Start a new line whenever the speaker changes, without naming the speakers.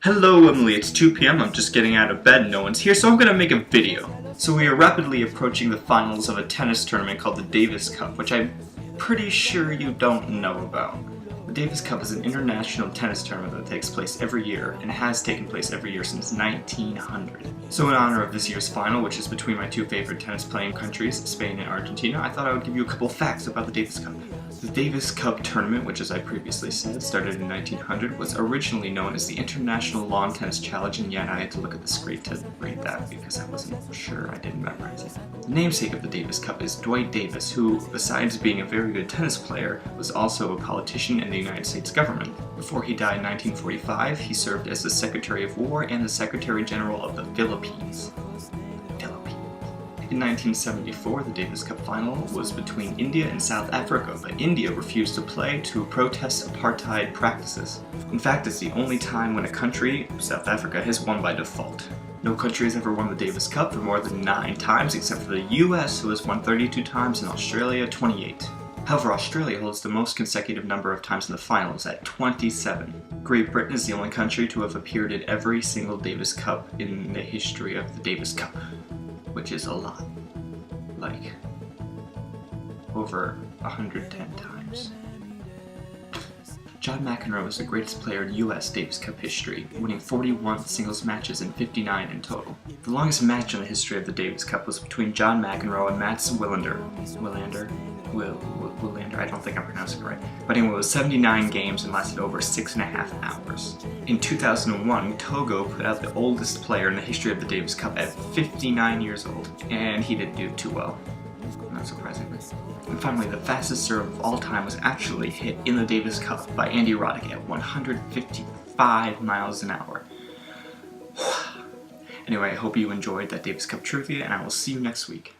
Hello Emily, it's 2 p.m. I'm just getting out of bed, no one's here, so I'm gonna make a video. So we are rapidly approaching the finals of a tennis tournament called the Davis Cup, which I'm pretty sure you don't know about. The Davis Cup is an international tennis tournament that takes place every year, and has taken place every year since 1900. So in honor of this year's final, which is between my two favorite tennis playing countries, Spain and Argentina, I thought I would give you a couple facts about the Davis Cup. The Davis Cup tournament, which as I previously said, started in 1900, was originally known as the International Lawn Tennis Challenge, and yet I had to look at the script to read that because I wasn't sure I didn't memorize it. The namesake of the Davis Cup is Dwight Davis, who, besides being a very good tennis player, was also a politician in the United States government. Before he died in 1945, he served as the Secretary of War and the Secretary General of the Philippines. In 1974, the Davis Cup final was between India and South Africa, but India refused to play to protest apartheid practices. In fact, it's the only time when a country, South Africa, has won by default. No country has ever won the Davis Cup for more than 9 times, except for the US, who has won 32 times, and Australia 28. However, Australia holds the most consecutive number of times in the finals at 27. Great Britain is the only country to have appeared at every single Davis Cup in the history of the Davis Cup, which is a lot. Like, over 110 times. John McEnroe is the greatest player in US Davis Cup history, winning 41 singles matches and 59 in total. The longest match in the history of the Davis Cup was between John McEnroe and Mats Wilander, I don't think I'm pronouncing it right. But anyway, it was 79 games and lasted over 6.5 hours. In 2001, Togo put out the oldest player in the history of the Davis Cup at 59 years old, and he didn't do too well, not surprisingly. And finally, the fastest serve of all time was actually hit in the Davis Cup by Andy Roddick at 155 miles an hour. Anyway, I hope you enjoyed that Davis Cup trivia, and I will see you next week.